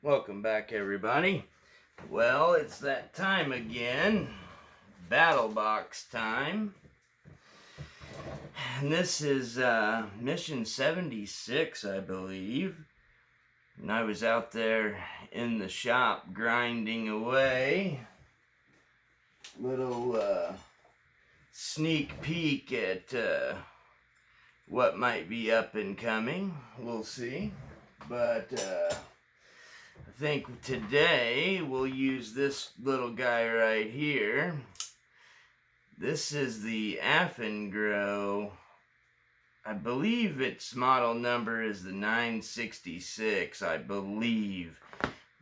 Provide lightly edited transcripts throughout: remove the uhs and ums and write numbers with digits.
Welcome back, everybody. Well, it's that time again. Battlebox time. And this is mission 76, I believe. And I was out there in the shop grinding away. Little sneak peek at what might be up and coming. We'll see. But I think today we'll use this little guy right here. This is the Affengrow. I believe its model number is the 966, I believe.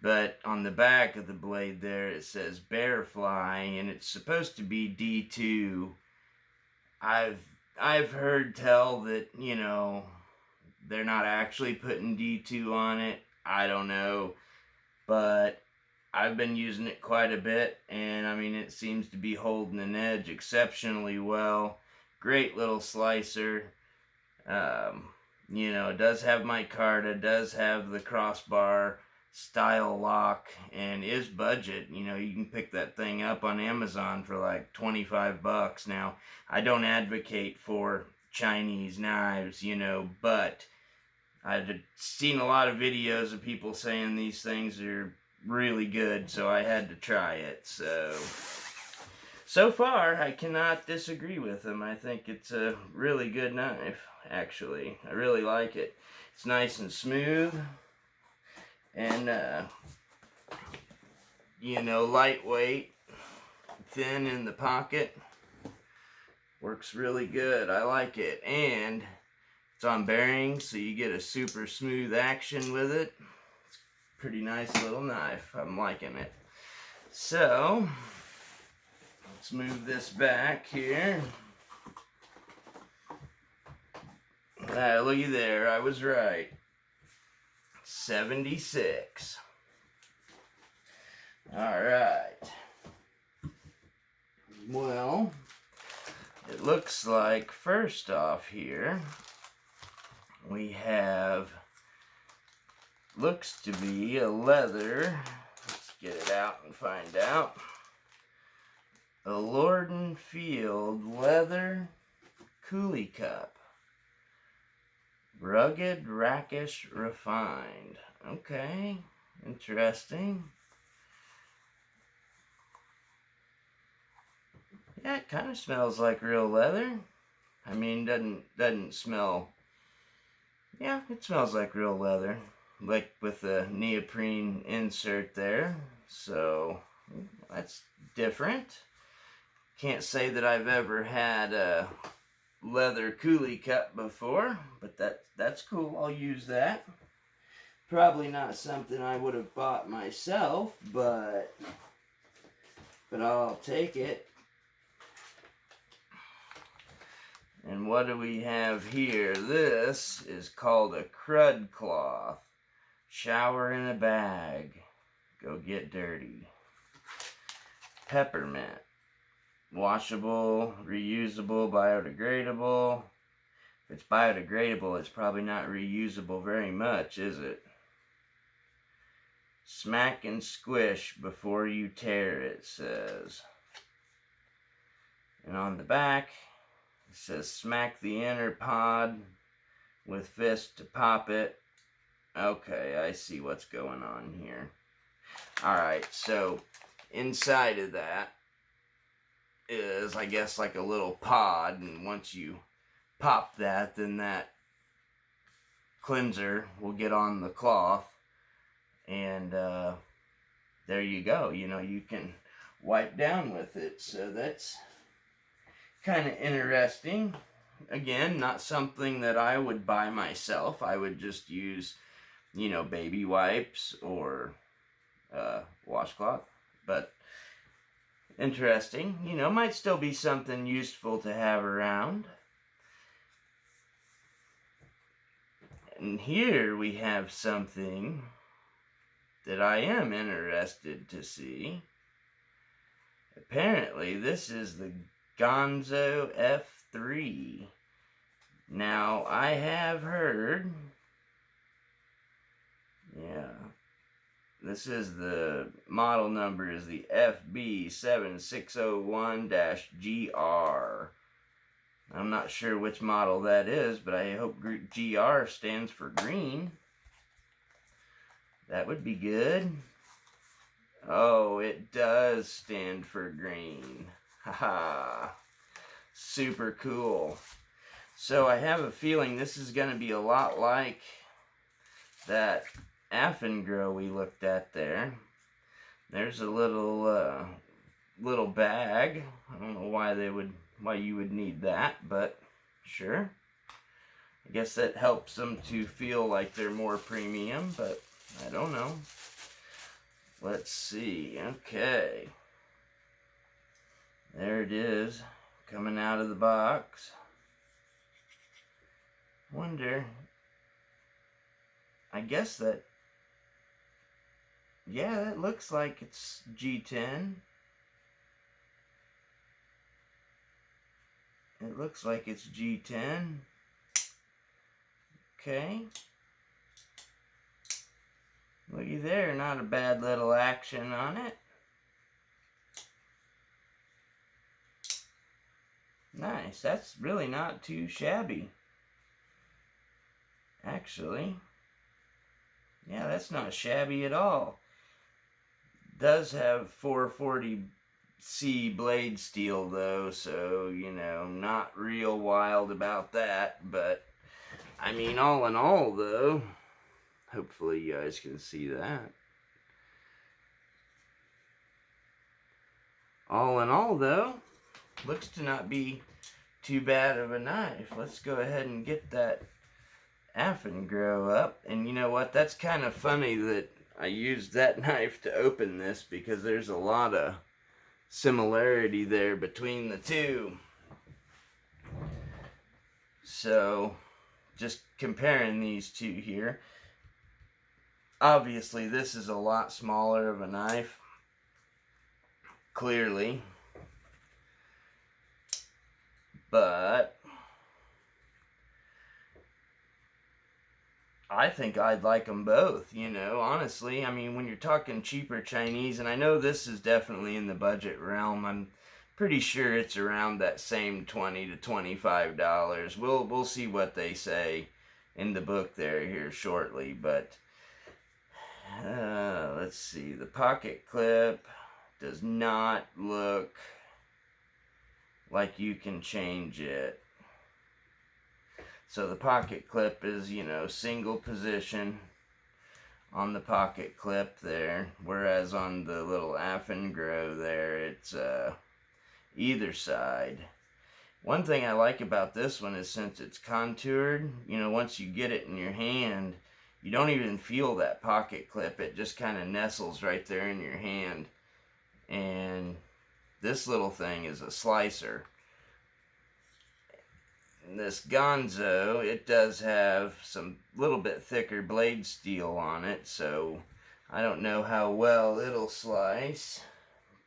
But on the back of the blade there it says bear fly, and it's supposed to be D2. I've heard tell that, you know, they're not actually putting D2 on it. I don't know. But I've been using it quite a bit, and I mean, it seems to be holding an edge exceptionally well. Great little slicer. You know, it does have micarta, does have the crossbar style lock, and is budget. You know, you can pick that thing up on Amazon for like 25 bucks. Now, I don't advocate for Chinese knives, you know, but I've seen a lot of videos of people saying these things are really good, so I had to try it. So far, I cannot disagree with them. I think it's a really good knife, actually. I really like it. It's nice and smooth, and, you know, lightweight, thin in the pocket. Works really good. I like it, and it's on bearings, so you get a super smooth action with it. It's a pretty nice little knife. I'm liking it. So, let's move this back here. Looky there, I was right. 76. Alright. Well, it looks like first off here, we have, looks to be a leather, let's get it out and find out, a Lord & Field leather coolie cup. Rugged, rakish, refined. Okay, interesting. Yeah, it kind of smells like real leather. I mean, doesn't smell. Yeah, it smells like real leather, like with the neoprene insert there. So that's different. Can't say that I've ever had a leather coolie cup before, but that's cool. I'll use that. Probably not something I would have bought myself, but I'll take it. And what do we have here? This is called a crud cloth. Shower in a bag. Go get dirty. Peppermint. Washable, reusable, biodegradable. If it's biodegradable, it's probably not reusable very much, is it? Smack and squish before you tear, it says. And on the back, it says smack the inner pod with fist to pop it. Okay, I see what's going on here. Alright, so inside of that is, I guess, like a little pod, and once you pop that, then that cleanser will get on the cloth, and there you go. You know, you can wipe down with it, so that's kind of interesting. Again, not something that I would buy myself. I would just use, you know, baby wipes or washcloth. But interesting. You know, might still be something useful to have around. And here we have something that I am interested to see. Apparently, this is the GoPro F3. Now, I have heard, yeah, This is the model number is the FB7601-GR. I'm not sure which model that is, but I hope GR stands for green. That would be good. Oh, it does stand for green. Haha. Super cool. So I have a feeling this is going to be a lot like that Affengrow we looked at there. There's a little little bag. I don't know why you would need that, but sure. I guess that helps them to feel like they're more premium, but I don't know. Let's see. Okay. There it is, coming out of the box. Wonder, I guess that, yeah, that looks like it's G10. It looks like it's G10. Okay. Looky there, not a bad little action on it. Nice, that's really not too shabby. Actually, yeah, that's not shabby at all. Does have 440C blade steel though, so, you know, not real wild about that, but I mean, all in all though, hopefully you guys can see that. All in all though, looks to not be too bad of a knife. Let's go ahead and get that Affengrow up. And you know what, that's kind of funny that I used that knife to open this, because there's a lot of similarity there between the two. So just comparing these two here, obviously this is a lot smaller of a knife, clearly, but I think I'd like them both, you know, honestly. I mean, when you're talking cheaper Chinese, and I know this is definitely in the budget realm, I'm pretty sure it's around that same $20 to $25. We'll see what they say in the book there here shortly, but let's see. The pocket clip does not look like you can change it. So the pocket clip is, you know, single position on the pocket clip there, whereas on the little Affengrow there, it's either side. One thing I like about this one is, since it's contoured, you know, once you get it in your hand, you don't even feel that pocket clip. It just kind of nestles right there in your hand. And this little thing is a slicer. This Gonzo, it does have some little bit thicker blade steel on it, so I don't know how well it'll slice,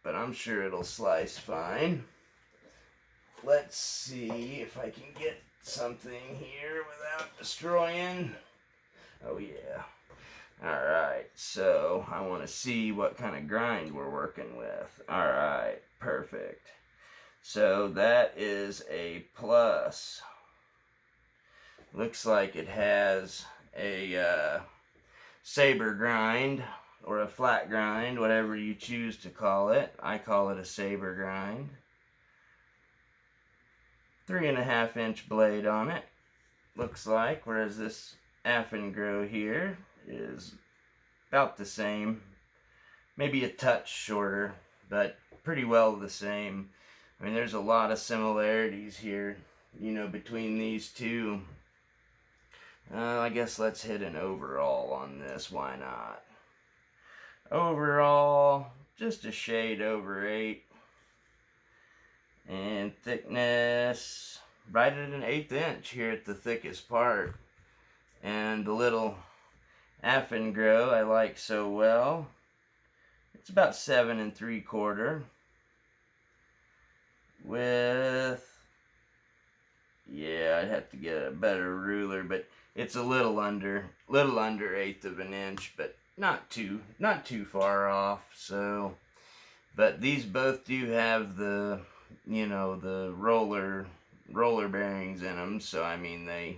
but I'm sure it'll slice fine. Let's see if I can get something here without destroying. Oh yeah. Alright, so I want to see what kind of grind we're working with. Alright, perfect. So that is a plus. Looks like it has a saber grind, or a flat grind, whatever you choose to call it. I call it a saber grind. 3.5 inch blade on it, looks like, whereas this Affengrow here is about the same. Maybe a touch shorter, but pretty well the same. I mean, there's a lot of similarities here, you know, between these two. I guess let's hit an overall on this. Why not? Overall, just a shade over 8. And thickness, right at an 1/8 inch here at the thickest part. And the little Affengrow I like so well, it's about 7 3/4. With, yeah, I'd have to get a better ruler, but it's a little under 1/8 of an inch, but not too far off. So, but these both do have the, you know, the roller bearings in them. So I mean, they,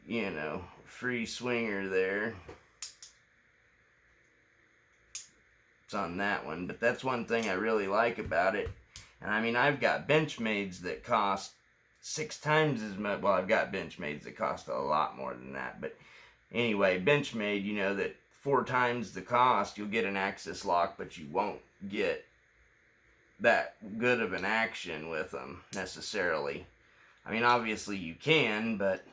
you know, free swinger there. It's on that one, but that's one thing I really like about it. And I mean, I've got Benchmades that cost 6 times as much. Well, I've got Benchmades that cost a lot more than that. But anyway, Benchmade, you know, that 4 times the cost, you'll get an axis lock, but you won't get that good of an action with them necessarily. I mean, obviously you can, but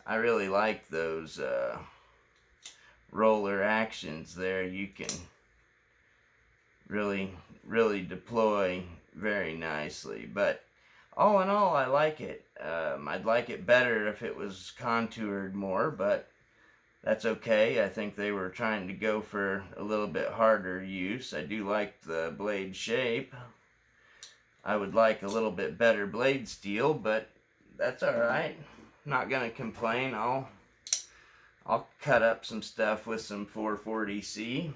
I really like those roller actions there. You can really deploy very nicely. But all in all, I like it. I'd like it better if it was contoured more, but that's okay. I think they were trying to go for a little bit harder use. I do like the blade shape. I would like a little bit better blade steel, but that's alright. Not gonna complain. I'll cut up some stuff with some 440C.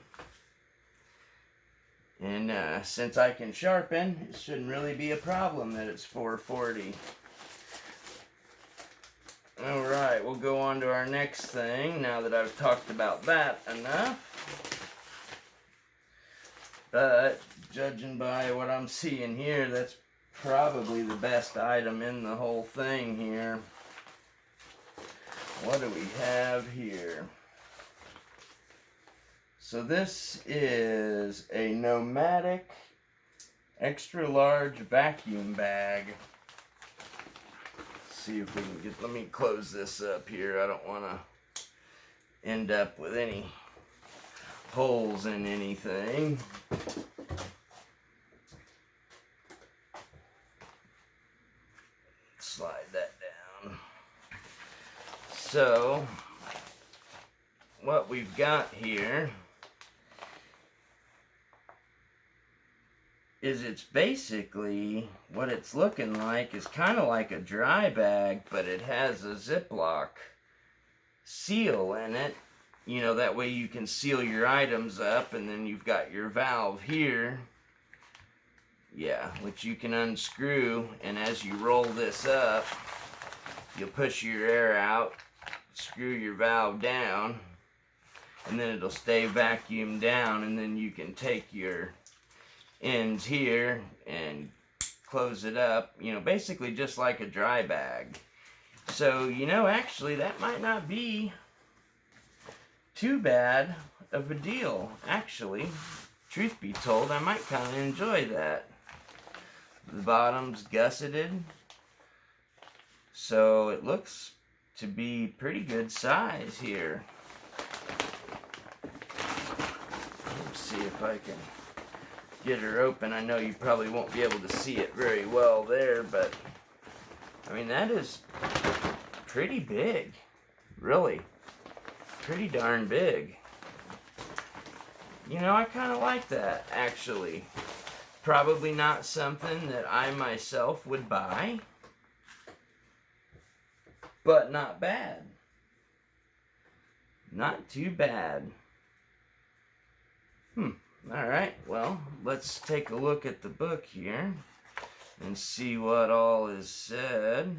And since I can sharpen, it shouldn't really be a problem that it's 440. Alright, we'll go on to our next thing now that I've talked about that enough. But judging by what I'm seeing here, that's probably the best item in the whole thing here. What do we have here? So this is a Nomadic extra large vacuum bag. Let's see if we can get, let me close this up here. I don't want to end up with any holes in anything. Slide that down. So what we've got here is, it's basically, what it's looking like is kind of like a dry bag, but it has a Ziploc seal in it. You know, that way you can seal your items up, and then you've got your valve here. Yeah, which you can unscrew, and as you roll this up, you'll push your air out, screw your valve down, and then it'll stay vacuumed down, and then you can take your ends here and close it up, you know, basically just like a dry bag. So, you know, actually that might not be too bad of a deal. Actually, truth be told, I might kind of enjoy that. The bottom's gusseted, so it looks to be pretty good size here. Let's see if I can get her open. I know you probably won't be able to see it very well there, but I mean, that is pretty big. Really. Pretty darn big. You know, I kind of like that, actually. Probably not something that I myself would buy, but not bad. Not too bad. Alright, well, let's take a look at the book here and see what all is said.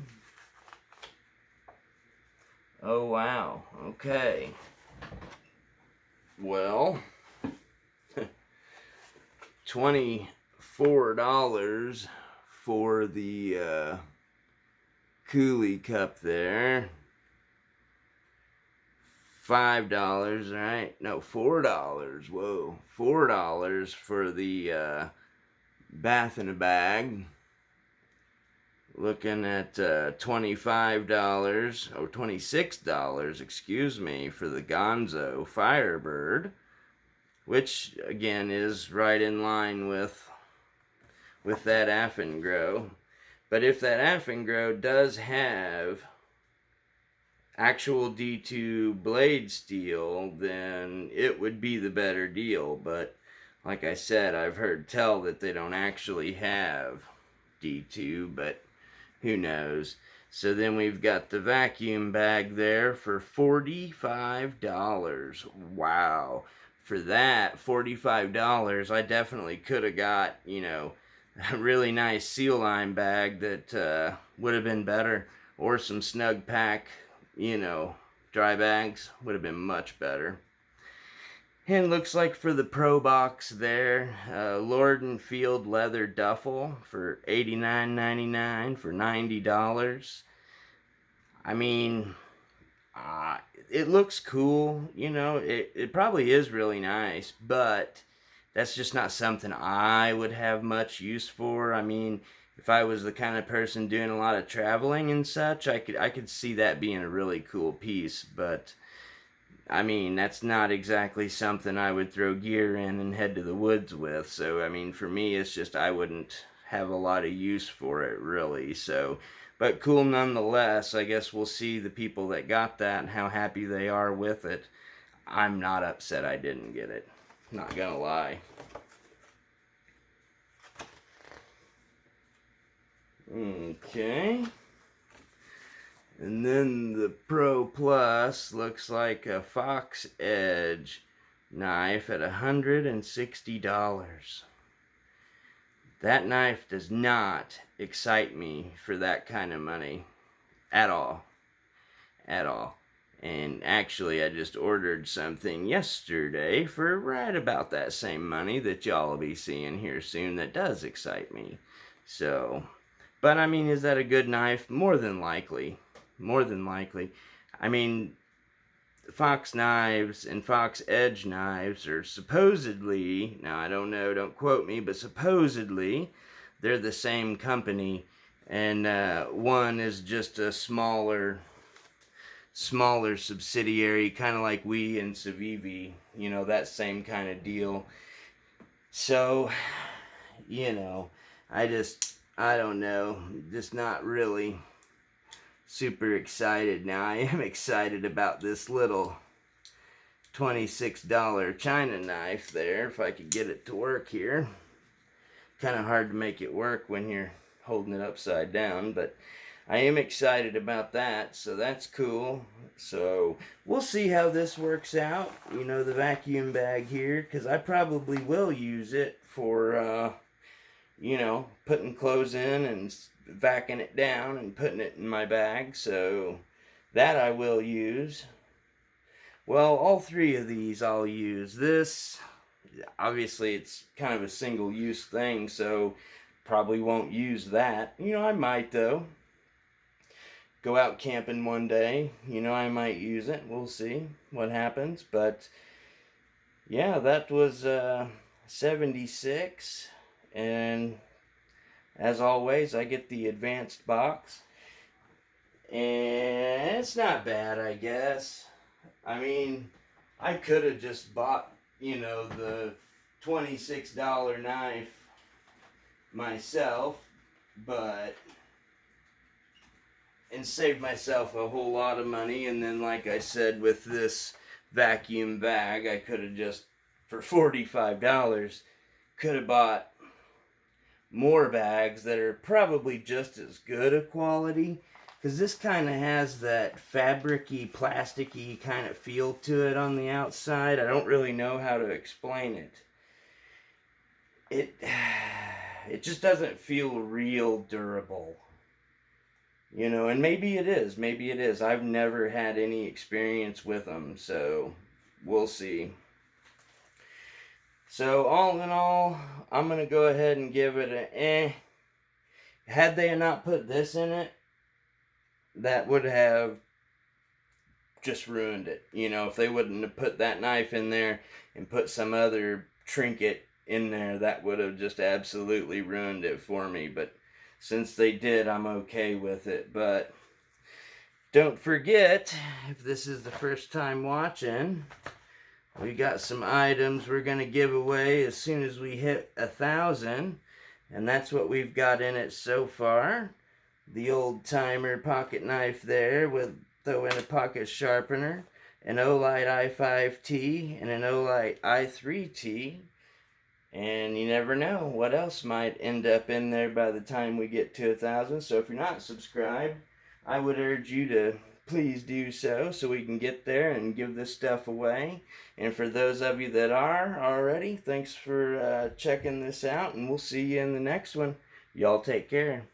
Oh, wow. Okay. Well, $24 for the coolie cup there. $5, right? No, $4. Whoa, $4 for the bath in a bag. Looking at $25, or $26, excuse me, for the Gonzo Firebird, which again is right in line with that Affengro. But if that Affengro does have actual D2 blade steel, then it would be the better deal. But like I said, I've heard tell that they don't actually have D2, but who knows. So then we've got the vacuum bag there for $45. Wow. For that, $45, I definitely could have got, you know, a really nice seal line bag that would have been better. Or some Snug Pack, you know, dry bags would have been much better. And looks like for the Pro Box there, Lord and Field leather duffel for $89.99 for $90. I mean, it looks cool, you know, it probably is really nice, but that's just not something I would have much use for. I mean, if I was the kind of person doing a lot of traveling and such, I could see that being a really cool piece, but I mean, that's not exactly something I would throw gear in and head to the woods with. So, I mean, for me, it's just I wouldn't have a lot of use for it, really. So, but cool nonetheless. I guess we'll see the people that got that and how happy they are with it. I'm not upset I didn't get it. Not gonna lie. Okay. And then the Pro Plus looks like a Fox Edge knife at $160. That knife does not excite me for that kind of money at all. At all. And actually, I just ordered something yesterday for right about that same money that y'all will be seeing here soon that does excite me. So, but I mean, is that a good knife? More than likely. More than likely. I mean, Fox knives and Fox Edge knives are supposedly, now I don't know, don't quote me, but supposedly they're the same company, and one is just a smaller subsidiary, kind of like we and Civivi, you know, that same kind of deal. So, you know, I don't know, just not really super excited. Now I am excited about this little $26 China knife there, if I could get it to work here. Kind of hard to make it work when you're holding it upside down, but I am excited about that, so that's cool. So we'll see how this works out, you know, the vacuum bag here, because I probably will use it for you know, putting clothes in and vacuuming it down and putting it in my bag. So that I will use. Well, all three of these I'll use. This, obviously it's kind of a single use thing, so probably won't use that. You know, I might though. Go out camping one day, you know, I might use it. We'll see what happens. But yeah, that was 76. And as always, I get the advanced box, and it's not bad, I guess. I mean, I could have just bought, you know, the $26 knife myself, but and saved myself a whole lot of money. And then, like I said, with this vacuum bag, I could have just, for $45, could have bought more bags that are probably just as good a quality, because this kind of has that fabricy, plasticky kind of feel to it on the outside. I don't really know how to explain it. It just doesn't feel real durable, you know. And maybe it is. I've never had any experience with them, so we'll see. So all in all, I'm going to go ahead and give it an eh. Had they not put this in it, that would have just ruined it. You know, if they wouldn't have put that knife in there and put some other trinket in there, that would have just absolutely ruined it for me. But since they did, I'm okay with it. But don't forget, if this is the first time watching, we got some items we're going to give away as soon as we hit 1,000. And that's what we've got in it so far. The old timer pocket knife there with throw in a pocket sharpener, an Olight i5T, and an Olight i3T. And you never know what else might end up in there by the time we get to 1,000. So if you're not subscribed, I would urge you to please do so we can get there and give this stuff away. And for those of you that are already, thanks for checking this out, and we'll see you in the next one. Y'all take care.